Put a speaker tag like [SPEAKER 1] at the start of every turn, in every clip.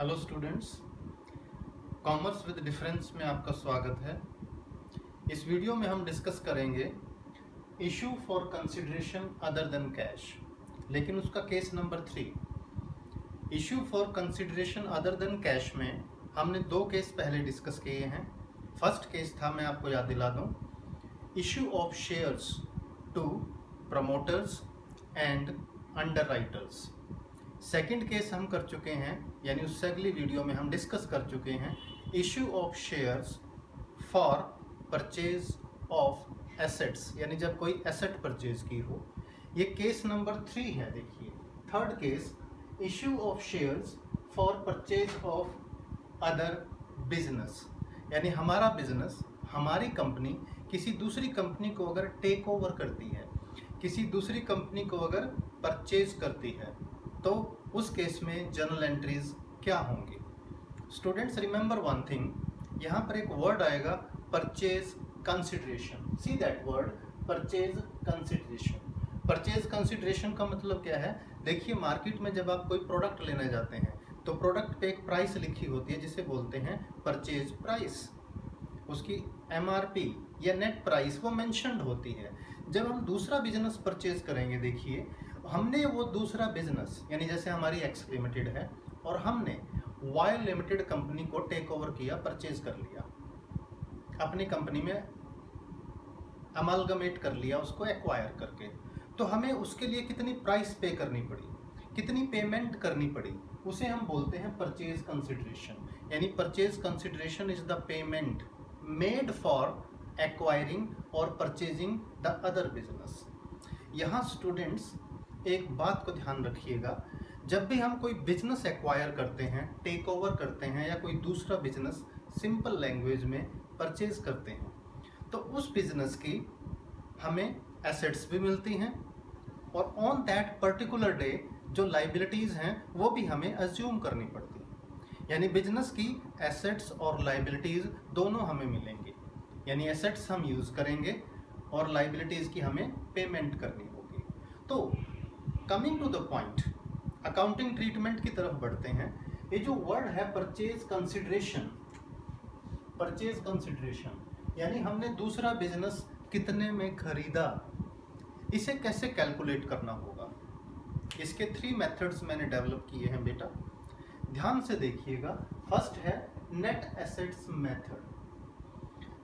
[SPEAKER 1] Hello students, commerce with difference में आपका स्वागत है। इस वीडियो में हम डिस्कस करेंगे issue for consideration other than cash, लेकिन उसका case number 3। Issue for consideration other than cash में हमने दो केस पहले डिस्कस किए हैं। फर्स्ट केस था, मैं आपको याद दिला दूं, issue of shares to promoters and underwriters. Second case हम कर चुके हैं, यानी उससे अगली वीडियो में हम डिस्कस कर चुके हैं issue of shares for purchase of assets, यानी जब कोई एसेट परचेज की हो। ये केस नंबर 3 है। देखिए third case, issue of shares for purchase of other business, यानी हमारा बिजनेस, हमारी कंपनी किसी दूसरी कंपनी को अगर टेक ओवर करती है, किसी दूसरी कंपनी को अगर परचेज करती है, तो उस केस में जर्नल एंट्रीज क्या होंगी। स्टूडेंट्स रिमेंबर वन थिंग, यहाँ पर एक वर्ड आएगा purchase consideration. See that word, purchase consideration. Purchase consideration का मतलब क्या है? देखिए मार्केट में जब आप कोई प्रोडक्ट लेने जाते हैं तो प्रोडक्ट पे एक प्राइस लिखी होती है जिसे बोलते हैं परचेज प्राइस। उसकी एमआरपी या नेट प्राइस वो मेंशन्ड होती है। जब हम दूसरा बिजनेस परचेज करेंगे, देखिए हमने वो दूसरा बिजनेस, यानी जैसे हमारी एक्स लिमिटेड है और हमने वाई लिमिटेड कंपनी को टेक ओवर किया, परचेज कर लिया, अपनी कंपनी में अमालगमेट कर लिया, उसको एक्वायर करके, तो हमें उसके लिए कितनी प्राइस पे करनी पड़ी, कितनी पेमेंट करनी पड़ी, उसे हम बोलते हैं परचेज कंसिडरेशन। यानी purchase consideration is the payment made for acquiring और परचेजिंग द अदर बिजनेस। यहाँ स्टूडेंट्स एक बात को ध्यान रखिएगा, जब भी हम कोई बिजनेस एक्वायर करते हैं, टेक ओवर करते हैं, या कोई दूसरा बिजनेस सिंपल लैंग्वेज में परचेज करते हैं, तो उस बिजनेस की हमें एसेट्स भी मिलती हैं और ऑन दैट पर्टिकुलर डे जो लाइबिलिटीज़ हैं वो भी हमें अज्यूम करनी पड़ती हैं। यानी बिजनेस की एसेट्स और लाइबिलिटीज़ दोनों हमें मिलेंगी। यानी एसेट्स हम यूज़ करेंगे और लाइबिलिटीज़ की हमें पेमेंट करनी होगी। तो coming to the point, accounting treatment की तरफ बढ़ते हैं। ये जो वर्ड है परचेज कंसिडरेशन, परचेज कंसिडरेशन यानी हमने दूसरा बिजनेस कितने में खरीदा, इसे कैसे कैलकुलेट करना होगा। इसके 3 मेथड्स मैंने डेवलप किए हैं बेटा, ध्यान से देखिएगा। फर्स्ट है नेट एसेट्स मेथड।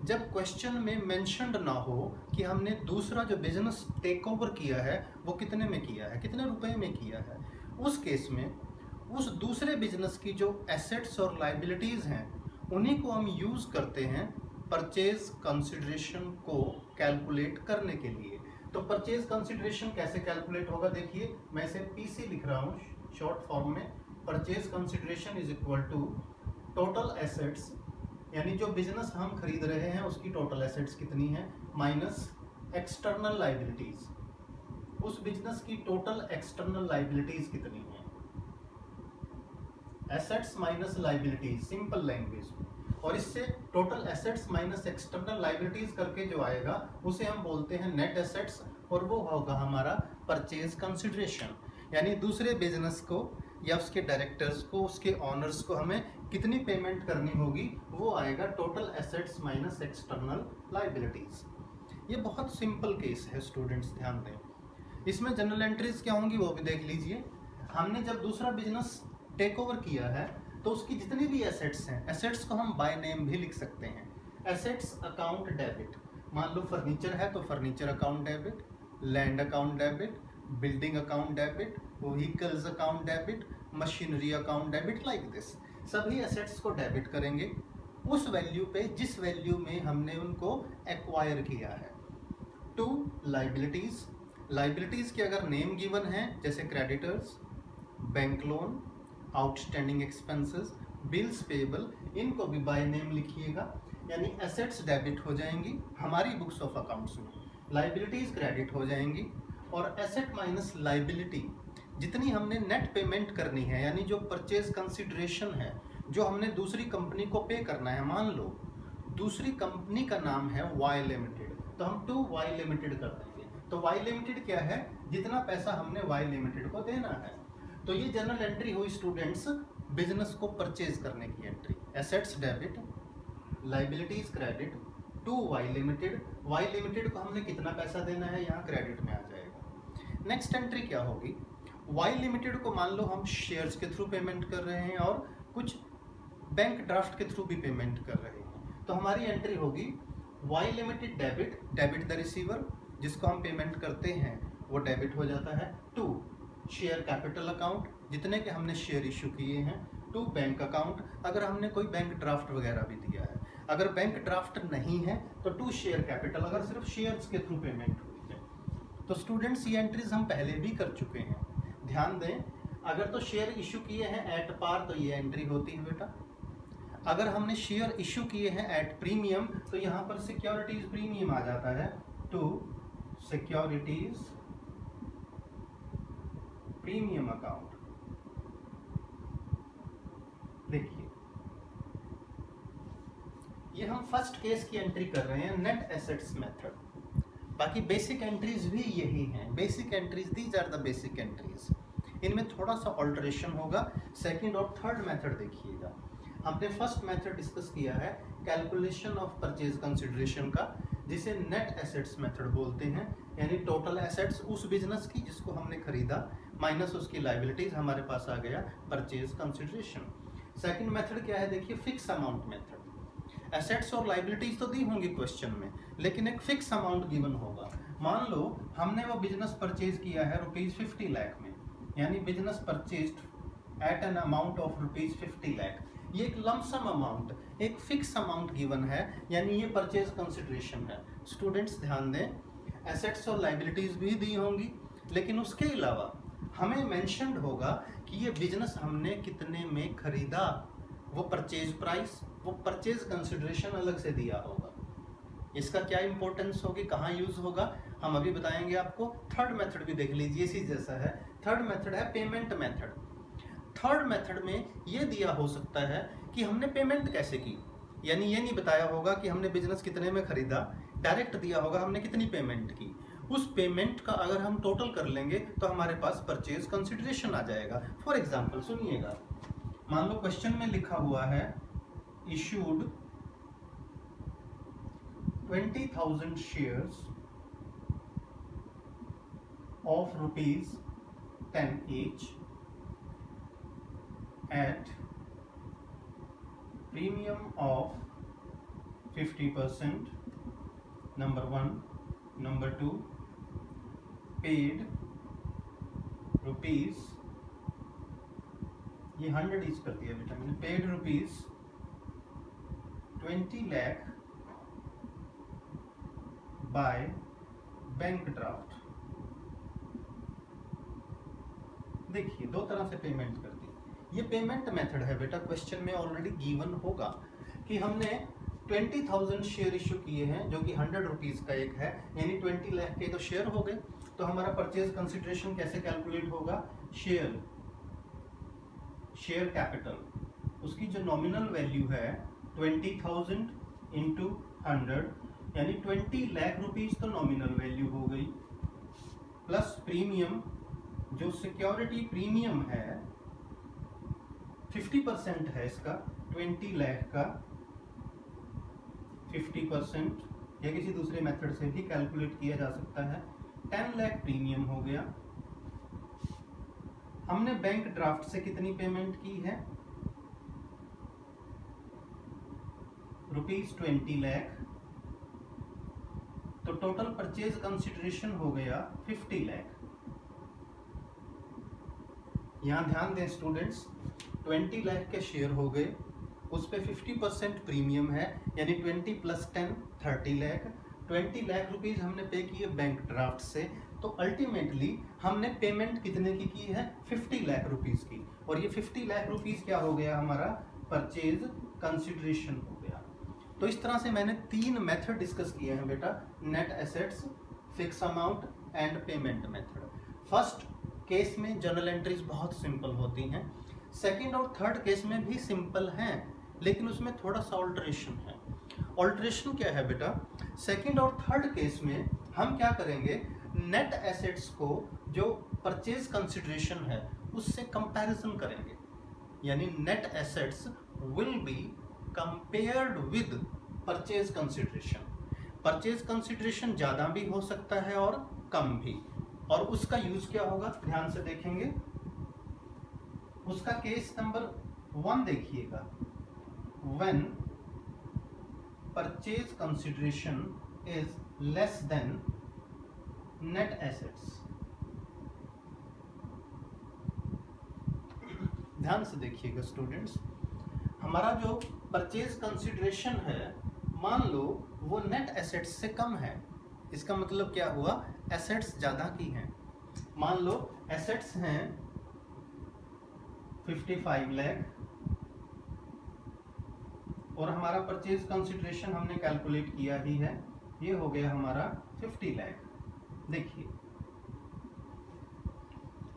[SPEAKER 1] जब क्वेश्चन में मेंशन्ड ना हो कि हमने दूसरा जो बिजनेस टेक ओवर किया है वो कितने में किया है, कितने रुपए में किया है, उस केस में उस दूसरे बिजनेस की जो एसेट्स और लाइबिलिटीज़ हैं उन्हीं को हम यूज़ करते हैं परचेज कंसिडरेशन को कैलकुलेट करने के लिए। तो परचेज कंसिडरेशन कैसे कैलकुलेट होगा, देखिए मैं इसे पीसी लिख रहा हूँ शॉर्ट फॉर्म में। Purchase consideration is equal to total assets, यानी जो बिजनेस हम खरीद रहे हैं उसकी टोटल एसेट्स कितनी है, माइनस एक्सटर्नल लाइबिलिटीज, उस बिजनेस की टोटल एक्सटर्नल लाइबिलिटीज कितनी है। Assets minus liabilities simple language में, और इससे total assets minus external liabilities करके जो आएगा उसे हम बोलते हैं नेट एसेट्स, और वो होगा हमारा परचेज कंसिडरेशन। यानी दूसरे बिजनेस को या उसके डायरेक्टर्स को, उसके ऑनर्स को हमें कितनी पेमेंट करनी होगी, वो आएगा total assets minus external liabilities. ये बहुत सिंपल केस है स्टूडेंट्स, ध्यान दें। इसमें जनरल एंट्रीज क्या होंगी वो भी देख लीजिए। हमने जब दूसरा बिजनेस टेक ओवर किया है तो उसकी जितनी भी एसेट्स हैं, एसेट्स को हम बाय नेम भी लिख सकते हैं। एसेट्स अकाउंट डेबिट, मान लो फर्नीचर है तो furniture account debit, land account debit, building account debit, vehicles account debit, machinery account debit, like this. सभी एसेट्स को डेबिट करेंगे उस वैल्यू पे जिस वैल्यू में हमने उनको एक्वायर किया है। टू लाइबिलिटीज, लाइबिलिटीज के अगर नेम गिवन है जैसे creditors, bank loan, outstanding expenses, bills payable, इनको भी बाय नेम लिखिएगा। यानी एसेट्स डेबिट हो जाएंगी हमारी बुक्स ऑफ अकाउंट्स में, लाइबिलिटीज क्रेडिट हो जाएंगी, और एसेट माइनस लाइबिलिटी जितनी हमने नेट पेमेंट करनी है, यानी जो परचेज कंसिडरेशन है जो हमने दूसरी कंपनी को पे करना है। मान लो दूसरी कंपनी का नाम है वाई लिमिटेड, तो हम टू वाई लिमिटेड कर देंगे। तो वाई लिमिटेड क्या है, जितना पैसा हमने वाई लिमिटेड को देना है। तो ये जनरल एंट्री हुई स्टूडेंट्स बिजनेस को परचेज करने की entry, assets debit, liabilities credit to Y limited. Y limited को हमने कितना पैसा देना है, यहाँ क्रेडिट में आ जाएगा। नेक्स्ट एंट्री क्या होगी, वाई लिमिटेड को मान लो हम शेयर्स के थ्रू पेमेंट कर रहे हैं और कुछ बैंक ड्राफ्ट के थ्रू भी पेमेंट कर रहे हैं, तो हमारी एंट्री होगी Y limited debit, debit the receiver, जिसको हम पेमेंट करते हैं वो डेबिट हो जाता है, टू शेयर कैपिटल अकाउंट, जितने के हमने शेयर इशू किए हैं, टू बैंक अकाउंट, अगर हमने कोई बैंक ड्राफ्ट वगैरह भी दिया है। अगर बैंक ड्राफ्ट नहीं है तो टू शेयर कैपिटल, अगर सिर्फ शेयर्स के थ्रू पेमेंट हुई है। तो स्टूडेंट्स ये एंट्रीज हम पहले भी कर चुके हैं, ध्यान दें। अगर तो शेयर इशू किए हैं एट पार तो ये एंट्री होती है बेटा। अगर हमने शेयर इशू किए हैं एट प्रीमियम तो यहाँ पर सिक्योरिटीज प्रीमियम आ जाता है, टू सिक्योरिटीज प्रीमियम अकाउंट। देखिए ये हम फर्स्ट केस की एंट्री कर रहे हैं नेट एसेट्स मेथड। बाकी बेसिक एंट्रीज भी यही हैं, basic entries, these are the basic entries. इनमें थोड़ा सा ऑल्टरेशन होगा, सेकंड और थर्ड मेथड देखिएगा। हमने फर्स्ट मेथड डिस्कस किया है कैलकुलेशन ऑफ परचेज कंसिडरेशन का, जिसे नेट एसेट्स मेथड बोलते हैं, यानी टोटल एसेट्स उस बिजनेस की जिसको हमने खरीदा माइनस उसकी लाइबिलिटीज, हमारे पास आ गया परचेज कंसिडरेशन। सेकंड मेथड क्या है, देखिए फिक्स अमाउंट मेथड। एसेट्स और लाइबिलिटीज तो दी होंगी क्वेश्चन में, लेकिन एक फिक्स अमाउंट गिवन होगा। मान लो हमने वो बिजनेस परचेज किया है ₹50 लाख में, यानी business purchased at an amount of ₹50 lakh. ये एक लमसम अमाउंट, एक फिक्स अमाउंट गिवन है, यानी ये परचेज कंसिडरेशन है। स्टूडेंट्स ध्यान दें, एसेट्स और लाइबिलिटीज भी दी होंगी, लेकिन उसके अलावा हमें मेंशन्ड होगा कि ये बिजनेस हमने कितने में खरीदा, वो परचेज प्राइस, वो परचेज कंसिडरेशन अलग से दिया होगा। इसका क्या इंपॉर्टेंस होगी, कहाँ यूज होगा, हम अभी बताएंगे आपको। थर्ड मेथड भी देख लीजिए, इसी जैसा है। थर्ड मेथड है पेमेंट मेथड। थर्ड मेथड में ये दिया हो सकता है कि हमने पेमेंट कैसे की, यानी ये नहीं बताया होगा कि हमने बिजनेस कितने में खरीदा, डायरेक्ट दिया होगा हमने कितनी पेमेंट की। उस पेमेंट का अगर हम टोटल कर लेंगे तो हमारे पास परचेज कंसिडरेशन आ जाएगा। फॉर एग्जांपल सुनिएगा, मान लो क्वेश्चन में लिखा हुआ है issued 20,000 shares of ₹10 each at premium of 50%, number 1, number 2, paid rupees, ये 100 ईच कर दिया बेटा मैंने, paid ₹20 lakh by bank draft. देखिए दो तरह से पेमेंट कर दी। ये पेमेंट मेथड है बेटा, क्वेश्चन में ऑलरेडी गिवन होगा कि हमने 20,000 शेयर इशू किए हैं, जो कि ₹100 का एक है, यानी 20 लाख के तो शेयर हो गए। तो हमारा परचेज कंसिडरेशन कैसे कैलकुलेट होगा, शेयर कैपिटल, उसकी जो नॉमिनल वैल्यू है 20,000 इंटू 100, यानी 20 लाख रुपीज तो नॉमिनल वैल्यू हो गई, प्लस प्रीमियम, जो सिक्योरिटी प्रीमियम है 50% है इसका, 20 लाख का 50%, या किसी दूसरे मेथड से भी कैलकुलेट किया जा सकता है, 10 लाख प्रीमियम हो गया। हमने बैंक ड्राफ्ट से कितनी पेमेंट की है, ₹20 लाख, तो टोटल परचेज कंसिडरेशन हो गया 50 लाख। यहां ध्यान दें स्टूडेंट्स, 20 लाख के शेयर हो गए, उस पे 50% प्रीमियम है, यानी 20 + 10 30 लाख। 20 लाख रुपीज हमने पे किए बैंक ड्राफ्ट से, तो अल्टीमेटली हमने पेमेंट कितने की है, 50 लाख रुपीज की, और ये 50 लाख रुपीज क्या हो गया हमारा, परचेज कंसिडरेशन हो गया। तो इस तरह से मैंने 3 मेथड डिस्कस किए हैं बेटा, net assets, fix amount and payment method. First case में जर्नल एंट्रीज बहुत सिंपल होती हैं, सेकंड और थर्ड केस में भी सिंपल हैं, लेकिन उसमें थोड़ा सा ऑल्टरेशन है। ऑल्टरेशन क्या है बेटा, सेकंड और थर्ड केस में हम क्या करेंगे, नेट एसेट्स को जो परचेज कंसिडरेशन है उससे कंपैरिजन करेंगे, यानी net assets will be compared with purchase consideration. Purchase consideration ज़्यादा भी हो सकता है और कम भी, और उसका यूज क्या होगा ध्यान से देखेंगे। उसका केस नंबर 1 देखिएगा, when purchase consideration is less than net assets. ध्यान से देखिएगा स्टूडेंट्स, हमारा जो परचेज कंसिडरेशन है, मान लो वो नेट एसेट्स से कम है। इसका मतलब क्या हुआ, एसेट्स ज़्यादा की हैं। मान लो एसेट्स हैं 55 लाख और हमारा परचेज कंसिडरेशन हमने कैलकुलेट किया ही है, ये हो गया हमारा 50 लाख। देखिए,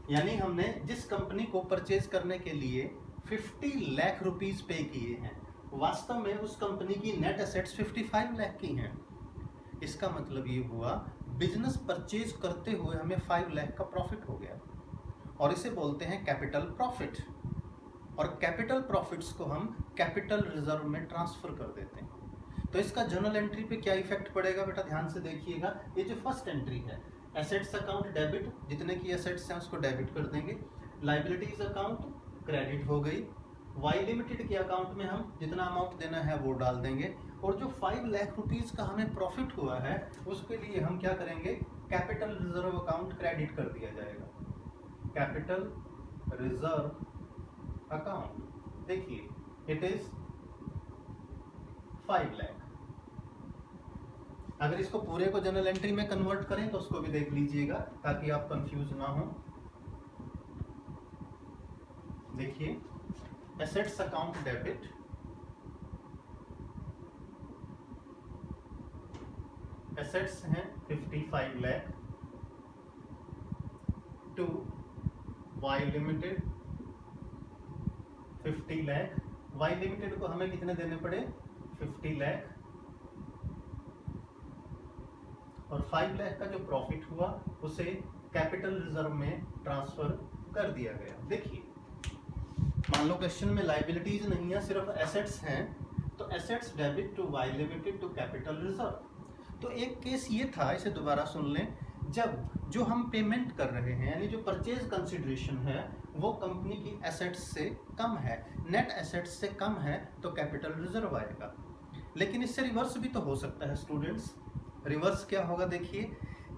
[SPEAKER 1] यानी हमने जिस कंपनी को परचेज करने के लिए 50 लाख रुपीस पे किए हैं, वास्तव में उस कंपनी की नेट एसेट्स 55 लाख की हैं। इसका मतलब ये हुआ बिजनेस परचेज करते हुए हमें 5 लाख का प्रॉफिट हो गया, और इसे बोलते हैं कैपिटल प्रॉफिट। और कैपिटल प्रॉफिट्स को हम कैपिटल रिजर्व में ट्रांसफर कर देते हैं। तो इसका जर्नल एंट्री पे क्या इफेक्ट पड़ेगा बेटा, ध्यान से देखिएगा। ये जो फर्स्ट एंट्री है, एसेट्स अकाउंट डेबिट, जितने की एसेट्स हैं उसको डेबिट कर देंगे। लाइबिलिटीज अकाउंट क्रेडिट हो गई। वाई लिमिटेड के अकाउंट में हम जितना अमाउंट देना है वो डाल देंगे, और जो 5 लाख रुपीस का हमें प्रॉफिट हुआ है उसके लिए हम क्या करेंगे, कैपिटल रिजर्व अकाउंट क्रेडिट कर दिया जाएगा। कैपिटल रिजर्व अकाउंट, देखिए इट इज 5 लाख। अगर इसको पूरे को जनरल एंट्री में कन्वर्ट करें तो उसको भी देख लीजिएगा ताकि आप कंफ्यूज ना हो। देखिए, एसेट्स अकाउंट डेबिट, एसेट्स हैं 55 lakh to Y limited 50 lakh. Y limited को हमें कितने देने पड़े, 50 लाख, और 5 लाख का जो प्रॉफिट हुआ उसे कैपिटल रिजर्व में ट्रांसफर कर दिया गया। देखिए, मान लो क्वेश्चन में लाइबिलिटीज नहीं है, सिर्फ एसेट्स हैं, तो assets debit to Y limited to capital reserve. तो एक केस ये था, इसे दोबारा सुन लें, जब जो हम पेमेंट कर रहे हैं यानी जो परचेज कंसिडरेशन है वो कंपनी की एसेट्स से कम है, नेट एसेट्स से कम है, तो कैपिटल रिजर्व आएगा। लेकिन इससे रिवर्स भी तो हो सकता है स्टूडेंट्स। रिवर्स क्या होगा, देखिए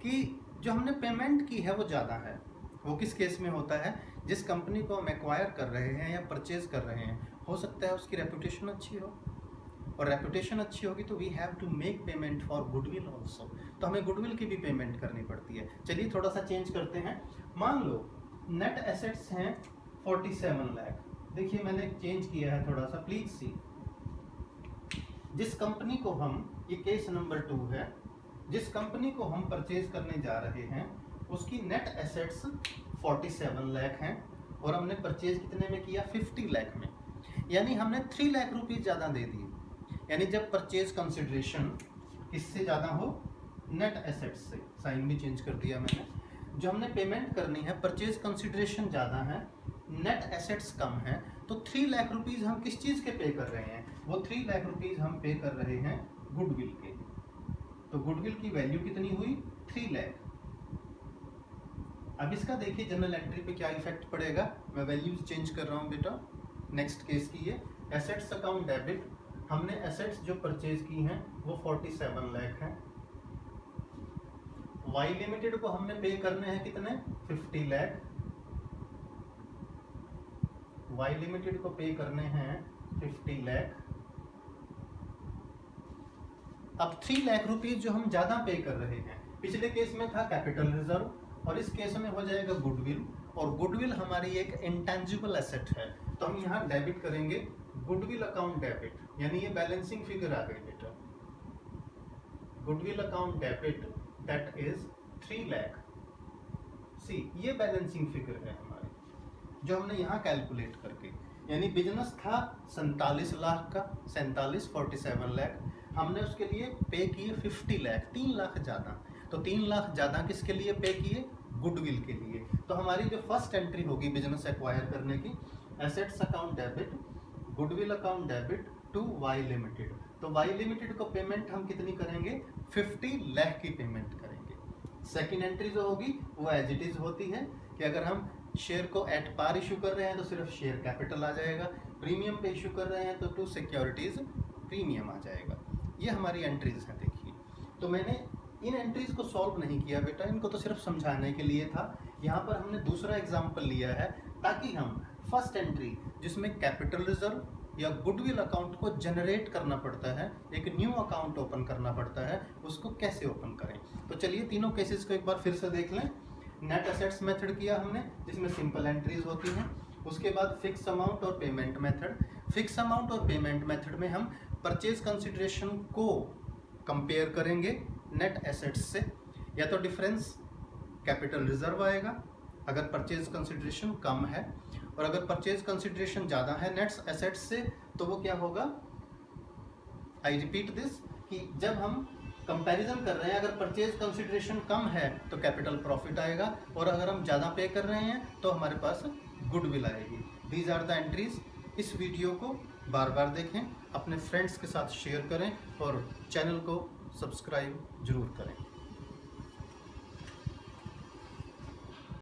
[SPEAKER 1] कि जो हमने पेमेंट की है वो ज़्यादा है। वो किस केस में होता है, जिस कंपनी को हम एक्वायर कर रहे हैं या परचेज कर रहे हैं, हो सकता है उसकी रेपुटेशन अच्छी हो, और रेपुटेशन अच्छी होगी तो we have to make payment for goodwill also, तो हमें गुडविल की भी पेमेंट करनी पड़ती है। चलिए थोड़ा सा चेंज करते हैं। मान लो नेट एसेट्स हैं 47 लाख। देखिए मैंने चेंज किया है थोड़ा सा, प्लीज सी। जिस कंपनी को हम, ये केस नंबर 2 है, जिस कंपनी को हम परचेज करने जा रहे हैं उसकी नेट एसेट्स 47 लाख हैं, और हमने परचेज कितने में किया, 50 लाख में। यानी हमने 3 लाख रुपीज ज़्यादा दे दिए। यानी जब परचेज कंसिडरेशन किससे ज़्यादा हो, नेट एसेट्स से, साइन भी चेंज कर दिया मैंने। जो हमने पेमेंट करनी है, परचेज कंसिडरेशन ज़्यादा है, नेट एसेट्स कम है, तो 3 लाख रुपीज़ हम किस चीज़ के पे कर रहे हैं, वो 3 लाख रुपीज़ हम पे कर रहे हैं गुडविल के। तो गुडविल की वैल्यू कितनी हुई, 3 लाख। अब इसका देखिए जनरल एंट्री पे क्या इफेक्ट पड़ेगा। मैं वैल्यूज चेंज कर रहा हूँ बेटा। नेक्स्ट केस की है एसेट्स अकाउंट डेबिट। हमने एसेट्स जो परचेज की हैं वो 47 लाख हैं। वाई लिमिटेड को हमने पे करने हैं कितने, 50 लाख। वाई लिमिटेड को पे करने हैं 50 लाख। अब 3 लाख रुपीज जो हम ज्यादा पे कर रहे हैं, पिछले केस में था कैपिटल रिजर्व, और इस केस में हो जाएगा गुडविल, और गुडविल हमारी एक इंटेंजिबल एसेट है, तो हम यहाँ डेबिट करेंगे गुडविल अकाउंट डेबिट, यानी ये बैलेंसिंग फिगर आ गई बेटा। Goodwill account debit that is 3 lakh. See, ये बैलेंसिंग फिगर है हमारी जो हमने यहाँ कैलकुलेट करके, यानी बिजनेस था 47 लाख का, 47 लाख, हमने उसके लिए पे किए 50 लाख, 3 लाख ज़्यादा। तो 3 लाख ज़्यादा किसके लिए पे किए, गुडविल के लिए। तो हमारी जो फर्स्ट एंट्री होगी बिजनेस एक्वायर करने की, assets account debit, goodwill account debit to Y limited. तो वाई लिमिटेड को पेमेंट हम कितनी करेंगे, 50 लाख की पेमेंट करेंगे। सेकेंड एंट्री जो होगी वो एज इट इज होती है कि अगर हम शेयर को एट पार इशू कर रहे हैं तो सिर्फ शेयर कैपिटल आ जाएगा, प्रीमियम पे इशू कर रहे हैं तो टू सिक्योरिटीज प्रीमियम आ जाएगा। ये हमारी एंट्रीज हैं। देखिए, तो मैंने इन एंट्रीज को सॉल्व नहीं किया बेटा, इनको तो सिर्फ समझाने के लिए था। यहाँ पर हमने दूसरा एग्जाम्पल लिया है ताकि हम फर्स्ट एंट्री जिसमें कैपिटल रिजर्व या गुडविल अकाउंट को जनरेट करना पड़ता है, एक न्यू अकाउंट ओपन करना पड़ता है, उसको कैसे ओपन करें। तो चलिए तीनों केसेस को एक बार फिर से देख लें। नेट एसेट्स मेथड किया हमने जिसमें सिंपल एंट्रीज होती हैं। उसके बाद फिक्स अमाउंट और पेमेंट मेथड। फिक्स अमाउंट और पेमेंट मेथड में हम परचेज कंसिडरेशन को कंपेयर करेंगे नेट एसेट्स से, या तो डिफरेंस कैपिटल रिजर्व आएगा अगर परचेज कंसिडरेशन कम है, और अगर परचेज कंसिडरेशन ज़्यादा है नेट एसेट्स से तो वो क्या होगा, आई रिपीट दिस, कि जब हम कंपैरिजन कर रहे हैं अगर परचेज कंसिडरेशन कम है तो कैपिटल प्रॉफिट आएगा, और अगर हम ज़्यादा पे कर रहे हैं तो हमारे पास गुडविल आएगी। These are the entries. इस वीडियो को बार बार देखें, अपने फ्रेंड्स के साथ शेयर करें और चैनल को सब्सक्राइब जरूर करें।